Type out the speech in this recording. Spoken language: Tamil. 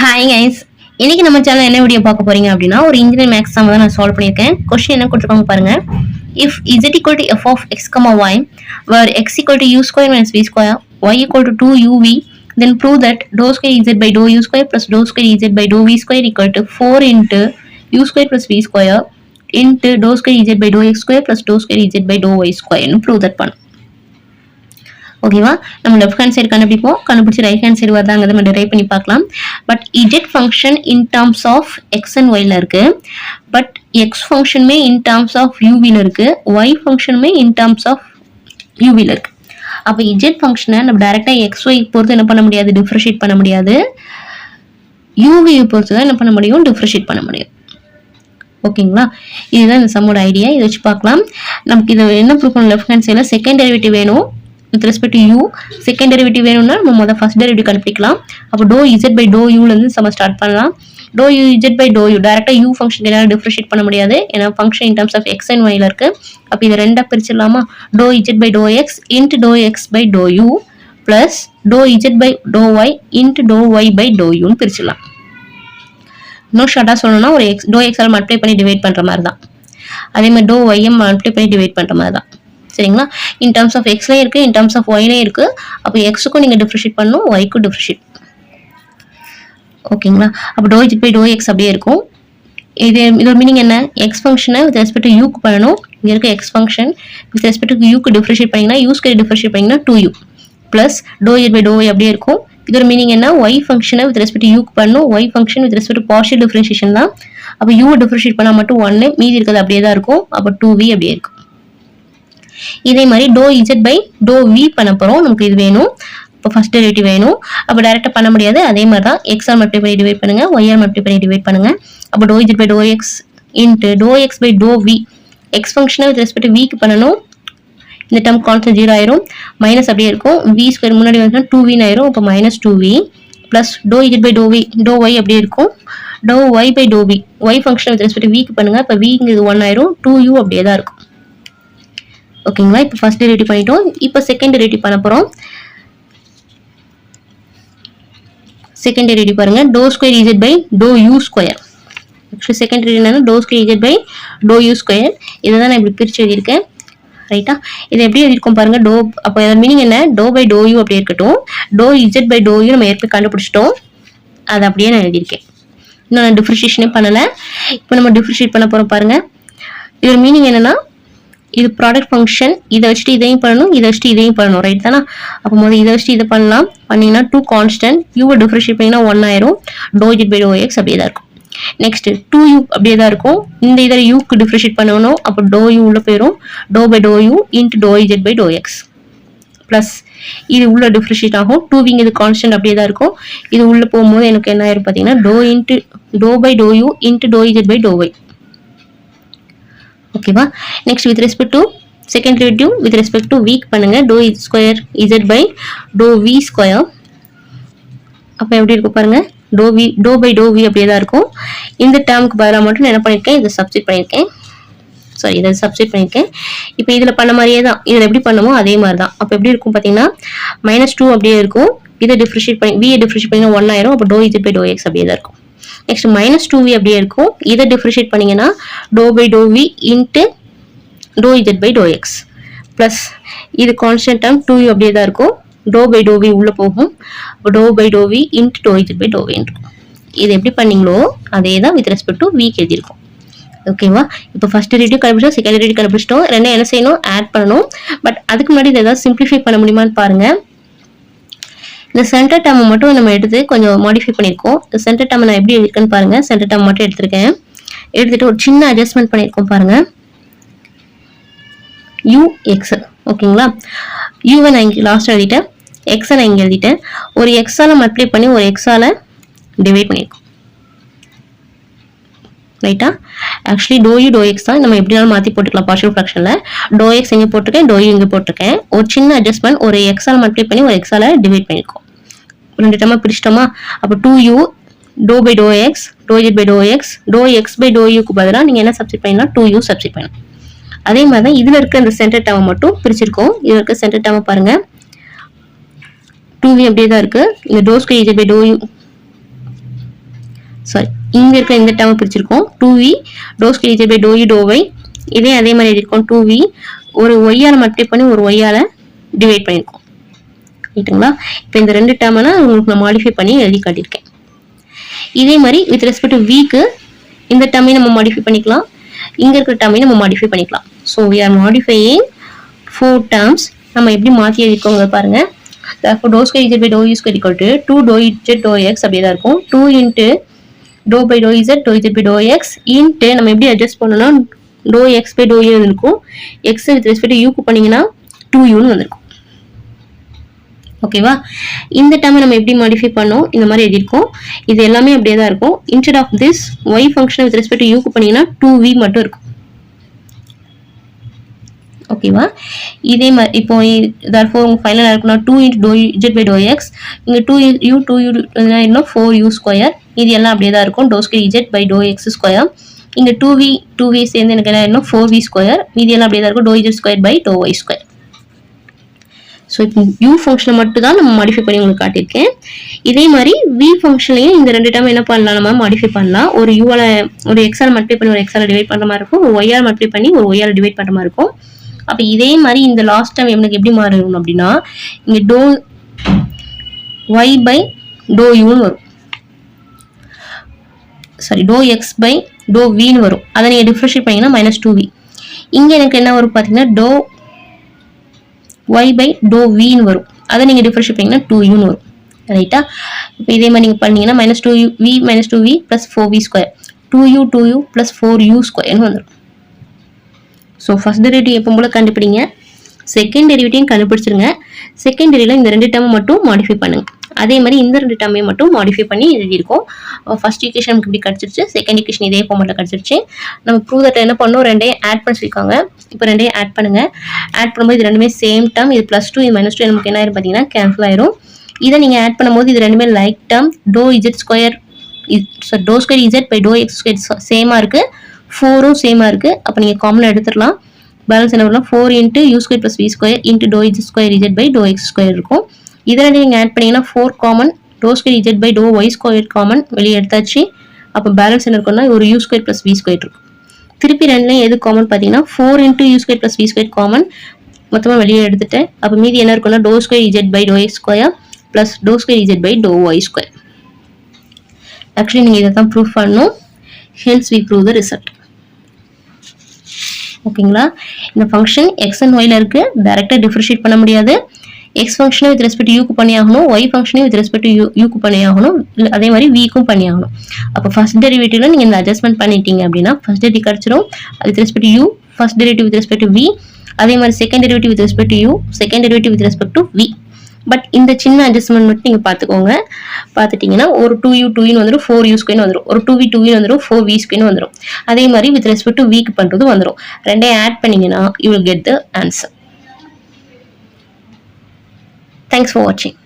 ஹாய் கைஸ், இன்னைக்கு நம்ம சேனல் என்ன வீடியோ பார்க்க போறீங்க அப்படின்னா ஒரு இன்ஜினியர் மேக்ஸ் சம் தான் நான் சால்வ் பண்ணியிருக்கேன். கொஸ்டின் என்ன கொடுத்துருக்காங்க பாருங்க. If z equal to f of x, y, where x equal to u square minus v square, y equal to 2uv, then prove that dou square z by dou u square plus dou square z by dou v square equal to 4 into u square plus v square into dou square z by dou x square plus dou square z by dou y square னு prove that பண்ணு. ஓகேவா, நம்ம லெஃப்ட் ஹேண்ட் சைடு கண்டுபிடிப்போம், கண்டுபிடிச்சி ரைட் ஹேண்ட் சைடு வருதாங்க நம்ம டிரைவ் பண்ணி பார்க்கலாம். But z function in terms of x and ஒய்ல இருக்கு, பட் எக்ஸ் ஃபங்க்ஷனுமே இன் டர்ம்ஸ் ஆஃப் யூவில இருக்கு, ஒய் ஃபங்க்ஷனுமே இன் டர்ம்ஸ் ஆஃப் யூவில இருக்கு. அப்போ z ஃபங்க்ஷனை நம்ம டைரக்டா எக்ஸ் ஒய் பொறுத்து என்ன பண்ண முடியாது, டிஃபரன்ஷியேட் பண்ண முடியாது. யூவி பொறுத்து தான் என்ன பண்ண முடியும், டிஃபரன்ஷியேட் பண்ண முடியும். ஓகேங்களா, இதுதான் இந்த சம்மோட ஐடியா. இதை வச்சு பார்க்கலாம். நமக்கு இதை என்ன ப்ரூவ் பண்ணணும், லெஃப்ட் ஹேண்ட் சைடில் செகண்ட் டெரிவேட்டிவ் வேணும் with respect to u. Second derivative வேணும்னா நம்ம முதல்ல ஃபர்ஸ்ட் டெரிவேட்டிவ் கண்டுபிடிக்கலாம். அப்போ டோ z by dou u ல இருந்து நம்ம ஸ்டார்ட் பண்ணலாம். டோ z by dou u டைரக்டா u ஃபங்க்ஷன் என்னால டிஃபரன்ஷியேட் பண்ண முடியாது, ஏன்னா function in terms of x and y ல இருக்கு. அப்போ இதை ரெண்டா பிரிச்சிடலாமா, டோ z by dou x into dou x by dou u plus dou z by dou y into dou y by dou u னு பிரிச்சிடலாம். இன்னும் ஷார்ட்டா சொல்லணும்னா ஒரு x dou x ஆல் மல்டிப்ளை பண்ணி டிவைட் பண்ற மாதிரி தான், அதே மாதிரி dou y மல்டிப்ளை பண்ணி டிவைட் பண்ற மாதிரி தான். சரிங்களா, இன் டர்ம்ஸ் ஆஃப் எக்ஸ்லயும் இருக்கு, இன் டர்ம்ஸ் ஆஃப் ஒய்லயும் இருக்கு. அப்போ எக்ஸுக்கும் நீங்க டிஃபரன்ஷியேட் பண்ணணும், ஒய்க்கும் டிஃபரன்ஷியேட். ஓகேங்களா, அப்போ டோ இஜெட் பை டோ எக்ஸ் அப்படியே இருக்கும். இதோட மீனிங் என்ன, எக்ஸ் ஃபங்க்ஷனை வித் ரெஸ்பெக்ட் டு யூக்கு பண்ணணும். இங்க இருக்க x function with respect to யூக்கு டிஃபரன்ஷியேட் பண்ணீங்கன்னா யூ ஸ்கொயர் டிஃபரன்ஷியேட் பண்ணீங்கன்னா 2u plus do Z by to y அப்படியே இருக்கும். இதோட மீனிங் என்ன, ஒய் ஃபங்க்ஷனை வித் ரெஸ்பெக்ட் டு யூக்கு பண்ணணும், Y function with respect to partial differentiation தான். அப்போ யூ டிஃபரன்ஷியேட் பண்ணா மட்டும் 1, மீதி இருக்கிறது அப்படியே தான் இருக்கும். அப்போ 2v அப்படியே இருக்கும். இதே மாதிரி டோ z பை டோ v பண்ண போறோம், நமக்கு இது வேணும். இப்போ ஃபர்ஸ்ட் டெரிவேட்டிவ் வேணும், அப்போ டைரக்டா பண்ண முடியாது. அதே மாதிரி தான் x ஆல் மல்டிப்ளை பண்ணி டிவைட் பண்ணுங்க, y ஆல் மல்டிப்ளை பண்ணி டிவைட் பண்ணுங்க. அப்போ டோ z பை டோ x இன்டு டோ x by to v, x ஃபங்க்ஷனை வித் ரெஸ்பெக்ட் டு v க்கு பண்ணணும். இந்த டேர்ம் கான்ஸ்டன்ட் 0 ஆயிரும், மைனஸ் அப்படியே இருக்கும். v ஸ்கொயர் முன்னாடி வந்துச்சுன்னா 2v ஆயிரும். அப்போ மைனஸ் 2v பிளஸ் டோ z பை டோ v, டோ y அப்படியே இருக்கும். டோ y by to v, y ஃபங்க்ஷனை வித் ரெஸ்பெக்ட் டு v க்கு பண்ணுங்க. இப்போ v இங்க 1 ஆயிரும், 2u அப்படியே தான் இருக்கும். ஓகேங்களா, இப்போ ஃபர்ஸ்ட் டெரிவேட்டிவ் பண்ணிட்டோம். இப்போ செகண்ட் டெரிவேட்டிவ் பண்ண போறோம். செகண்ட் டெரிவேட்டிவ் பாருங்க, do square z by to u square. Actually second derivative என்னன்னா do square z by to u square. இதை தான் நான் இப்படி பிரிச்சு எழுதியிருக்கேன். ரைட்டா, இதை எப்படி எழுதியிருக்கோம் பாருங்க, டோ. அப்போ இதோட மீனிங் என்ன, டோ பை டோ u அப்படியே இருக்கட்டும். டோ z பை டோ u நம்ம ஏற்கனவே கண்டுபிடிச்சிட்டோம், அதை அப்படியே நான் எழுதியிருக்கேன். இன்னும் நான் டிஃபரன்ஷியேஷனே பண்ணல. இப்போ நம்ம டிஃபரன்ஷியேட் பண்ண போறோம் பாருங்க. இதோட மீனிங் என்னன்னா, இது ப்ராடக்ட் ஃபங்க்ஷன், இதை வச்சுட்டு இதையும் பண்ணணும், இதை வச்சுட்டு இதையும் பண்ணணும். ரைட் தானே, அப்போ முதல்ல இதை வச்சுட்டு இதை பண்ணலாம். பண்ணீங்கன்னா 2 கான்ஸ்டன்ட், யூவை டிஃபரன்ஷியேட் பண்ணிங்கன்னா 1 ஆயிரும். டோ இஜெட் பை டோ எக்ஸ் அப்படியே தான் இருக்கும். நெக்ஸ்ட் 2u அப்படியே தான் இருக்கும். இந்த இதில் யூக்கு டிஃபரன்ஷியேட் பண்ணணும், அப்போ டோ யூ உள்ள போயிடும். டோ by to you into to Z by to X plus இது உள்ள டிஃபரன்ஷியேட் ஆகும். 2v இது கான்ஸ்டன்ட் அப்படியே தான் இருக்கும். இது உள்ள போகும்போது எனக்கு என்ன ஆயிரும் பார்த்தீங்கன்னா, do into to by to you into to Z by to y. ஓகேவா, next with respect to second derivative with respect to v பண்ணுங்க, do square z by to v square. அப்போ எப்படி இருக்கும் பாருங்க, டோ பை டோ v அப்படியே தான் இருக்கும். இந்த டேர்முக்கு பதிலாக மட்டும் நான் என்ன பண்ணியிருக்கேன், இதை சப்ஸ்டிட் பண்ணியிருக்கேன். சாரி, இதை சப்ஸ்டிட் பண்ணியிருக்கேன். இப்போ இதில் பண்ண மாதிரியே தான், இதில் எப்படி பண்ணமோ அதே மாதிரி தான். அப்போ எப்படி இருக்கும் பார்த்தீங்கன்னா, -2 அப்படியே இருக்கும். இதை டிஃபரன்ஷியேட் பண்ணி v டிஃபரன்ஷியேட் பண்ணிங்கன்னா 1 ஆயிரும். அப்போ டோ z பை டோ எக்ஸ் அப்படியே தான் இருக்கும். நெக்ஸ்ட் -2v அப்படியே இருக்கும். இதை டிஃபரன்ஷியேட் பண்ணீங்கன்னா டோ by to v into to Z by to X plus இது கான்ஸ்டன்ட் டேர்ம் 2u அப்படியே தான் இருக்கும். டோ பை டோ v உள்ள போகும். டோ by to v into to Z by to v இருக்கும். இது எப்படி பண்ணீங்களோ அதே தான் வித் ரெஸ்பெக்ட் டு v எழுதியிருக்கும். ஓகேவா, இப்போ ஃபர்ஸ்ட் டெரிவேட்டிவ் கண்டுபிடிச்சோம், செகண்ட் டெரிவேட்டிவ் கண்டுபிடிச்சிட்டோம். ரெண்டும் என்ன செய்யணும், ஆட் பண்ணணும். பட் அதுக்கு முன்னாடி இதை ஏதாவது சிம்பிளிஃபை பண்ண முடியுமான்னு பாருங்க. இந்த சென்டர் டேர்மை மட்டும் நம்ம எடுத்து கொஞ்சம் மாடிஃபை பண்ணியிருக்கோம். இந்த சென்டர் டேர்மை நான் எப்படி எழுதிருக்கேன்னு பாருங்க. சென்டர் டேர்ம் மட்டும் எடுத்திருக்கேன், எடுத்துட்டு ஒரு சின்ன அட்ஜஸ்ட்மெண்ட் பண்ணியிருக்கோம் பாருங்க, ux. ஓகேங்களா, யூவை நான் இங்கே லாஸ்ட்டாக எழுதிட்டேன், எக்ஸை நான் இங்கே எழுதிட்டேன். ஒரு எக்ஸால் மல்டிப்ளை பண்ணி ஒரு எக்ஸால் டிவைட் பண்ணியிருக்கோம். ரைட்டா, actually to U to X தான், நம்ம எப்படினாலும் மாற்றி போட்டுக்கலாம். பார்ஷியல் ஃப்ராக்ஷனில் டோ எக்ஸ் இங்கே போட்டிருக்கேன், டோ யூ இங்கே போட்டிருக்கேன். ஒரு சின்ன அட்ஜஸ்ட்மெண்ட், ஒரு எக்ஸால் மல்டிப்ளை பண்ணி ஒரு எக்ஸால் டிவைட் பண்ணியிருக்கோம். ரெண்டு டேர்மா பிரிச்சிட்டோமா. அப்போ 2u do by to x do Z by to x do X by do யூக்கு பதிலாக நீங்கள் என்ன சப்ஸ்டிட் பண்ணலாம், 2u சப்ஸ்டிட் பண்ணலாம். அதே மாதிரி தான் இதில் இருக்க இந்த சென்டர் டேர்மை மட்டும் பிரிச்சிருக்கோம். இதில் இருக்க சென்டர் டேர்மை பாருங்க, 2v அப்படியே தான் இருக்கு. இந்த டோ square Z by to U sorry, இங்கே இருக்க இந்த டேர்மை பிரிச்சிருக்கோம். 2v டோ square Z by to U டோ ஒய். இதே அதே மாதிரி எழுதியிருக்கோம். 2v ஒரு ஒய்யால் மல்டிப்ளை பண்ணி ஒரு ஒய்யால் டிவைட் பண்ணியிருக்கோம். ரைட்டுங்களா? இப்போ இந்த ரெண்டு டேர்மை உங்களுக்கு நான் மாடிஃபை பண்ணி எழுதி காட்டியிருக்கேன். இதே மாதிரி வித் ரெஸ்பெக்ட் டு விக்கு இந்த டேர்மையும் நம்ம மாடிஃபை பண்ணிக்கலாம், இங்கே இருக்கிற டேர்மையும் நம்ம மாடிஃபை பண்ணிக்கலாம். So we are modifying 4 terms. நம்ம எப்படி மாற்றி எழுதிக்கோங்க பாருங்க. therefore டோ square Z by to U square equal to 2 டோ இசட் டோ எக்ஸ் அப்படியே தான் இருக்கும். 2 இன்ட்டு டோ பை டோ Z by to X into நம்ம எப்படி அட்ஜஸ்ட் பண்ணோம்னா டோ எக்ஸ் பை டோ யூ இருக்கும். எக்ஸ் வித் ரெஸ்பெக்ட் யூக்கு பண்ணீங்கன்னா 2uன்னு வந்திருக்கும். ஓகேவா? இந்த டேர்மை நம்ம எப்படி மாடிஃபை பண்ணோம், இந்த மாதிரி எழுதியிருக்கோம். இது எல்லாமே அப்படியே தான் இருக்கும். Instead of this y function with respect யூக்கு பண்ணீங்கன்னா 2v மட்டும் இருக்கும். ஓகேவா? இதே மாதிரி இப்போ therefore உங்க ஃபைனலாக இருக்குன்னா 2 இன்ட்டு டோ இசட் பை டோ எக்ஸ், இங்கே 2u இன்னும் 4u ஸ்கொயர், இது எல்லாம் அப்படியே தான் இருக்கும். டோ square Z by to X square, இங்கே 2v சேர்ந்து எனக்கு என்ன இன்னும் 4v ஸ்கொயர், இது எல்லாம் அப்படியே தான் இருக்கும். டோ Z square by to Y square. So இப்போ யூ ஃபங்க்ஷனை மட்டும் தான் நம்ம மாடிஃபை பண்ணி உங்களுக்கு காட்டியிருக்கேன். இதே மாதிரி வி ஃபங்க்ஷன்லையும் இந்த ரெண்டு டைம் என்ன பண்ணலாம், நம்ம மாடிஃபை பண்ணலாம். ஒரு யூவால் ஒரு எக்ஸால் மல்டிப்ளை பண்ணி ஒரு எக்ஸால் டிவைட் பண்ணுற மாதிரி இருக்கும், ஒரு ஒய்யால் மல்டிப்ளை பண்ணி ஒரு ஒய்யால் டிவைட் பண்ணுற மாதிரி இருக்கும். அப்போ இதே மாதிரி இந்த லாஸ்ட் டைம் எனக்கு எப்படி மாறணும் அப்படின்னா இங்கே டோ ஒய் பை டோ யூன்னு வரும், sorry do X by do வின்னு வரும். அதை நீங்கள் டிஃப்ரென்ஷியேட் பண்ணிங்கன்னா -2v. இங்கே எனக்கு என்ன வரும் பார்த்தீங்கன்னா டோ y பை டோ வின்னு வரும். அதை நீங்கள் டிஃப்ரென்ஷியேட் பண்ணிங்கன்னா 2uன்னு வரும். ரைட்டா? இப்போ இதே மாதிரி நீங்கள் பண்ணீங்கன்னா -2v plus 4v square, 2u plus 4u ஸ்கொயர்னு வந்துடும். ஸோ ஃபர்ஸ்ட் டெரிவேட்டிவ் எப்போ போல கண்டுபிடிங்க, செகண்ட் டெரிவேட்டிவ் கண்டுபிடிச்சிருங்க. செகண்ட் டெரிவேட்டிவ்ல இந்த ரெண்டு டேர்மை மட்டும் மாடிஃபை பண்ணுங்க. அதே மாதிரி இந்த ரெண்டு டேர்மையும் மட்டும் மாடிஃபை பண்ணி எழுதியிருக்கோம். ஃபர்ஸ்ட் ஈக்குவேஷன் நமக்கு இப்படி கிடச்சிருச்சு, செகண்ட் ஈக்குவேஷன் இதே ஃபார்மெட்டில் கிடச்சிருச்சு. நம்ம ப்ரூவ் தட் என்ன பண்ணோம், ரெண்டையும் ஆட் பண்ணி சொல்லியிருக்காங்க. இப்போ ரெண்டையும் ஆட் பண்ணுங்க. ஆட் பண்ணும்போது இது ரெண்டுமே சேம் டேர்ம், இது +2 இது -2 நமக்கு என்ன ஆயிரும் பார்த்தீங்கன்னா கேன்சல் ஆயிரும். இதை நீங்கள் ஆட் பண்ணும்போது இது ரெண்டுமே லைக் டேர்ம், டோ இசட் ஸ்கொயர் டோ square Z by to X square சேமாக இருக்குது, 4ம் சேமாக இருக்குது. அப்போ நீங்கள் காமனாக எடுத்துடலாம். பேலன்ஸ் என்ன வரலாம் 4 into U square plus V square into டோ Z square Z by to X square இருக்கும். இதில் நீங்கள் ஆட் பண்ணிங்கன்னா 4 காமன், டோ square Z by to Y square common வெளியே எடுத்தாச்சு. அப்போ பேலன்ஸ் என்ன இருக்குன்னா ஒரு U square plus V square இருக்கும். திருப்பி ரெண்டுலையும் எது காமன் பார்த்தீங்கன்னா 4 into U square plus V square common மொத்தமாக வெளியே எடுத்துட்டேன். அப்போ மீதி என்ன இருக்குன்னா டோ square Z by to X square plus டோ square Z by to Y square. Actually நீங்கள் இதை தான் ப்ரூவ் பண்ணணும். Hence we prove the result. ஓகேங்களா? இந்த ஃபங்க்ஷன் எக்ஸ் அண்ட் ஒய்ல இருக்கு, டைரக்டாக டிஃபரன்ஷியேட் பண்ண முடியாது. எக்ஸ் ஃபங்க்ஷனை வித் ரெஸ்பெக்ட் யூக்கு பண்ணி ஆகணும், ஒய் ஃபங்க்ஷனை வித் ரெஸ்பெக்ட் யூக்கு பண்ணி ஆகணும், அதே மாதிரி விக்கும் பண்ணி ஆகணும். அப்போ ஃபர்ஸ்ட் டெரிவேட்டிவ்ல நீங்கள் இந்த அட்ஜஸ்ட்மெண்ட் பண்ணிட்டீங்க அப்படின்னா ஃபர்ஸ்ட் டெரிவேட்டிவ் கிடச்சிரும். With respect U, first derivative with respect V, அதே மாதிரி second derivative with respect U, second derivative with respect to V. But இந்த சின்ன அட்ஜஸ்ட்மெண்ட் மட்டும் நீங்கள் பார்த்துக்கோங்க. பார்த்துட்டிங்கன்னா ஒரு 2u வந்துடும், 4u ஸ்கொயர்னு வந்துடும், ஒரு 2v வந்துடும், 4v ஸ்கொயர்னு வந்துடும். அதே மாதிரி வித் ரெஸ்பெக்ட் டு விக்கு பண்ணுறது வந்துடும். ரெண்டையும் ஆட் பண்ணிங்கன்னா you will get the answer. Thanks for வாட்சிங்.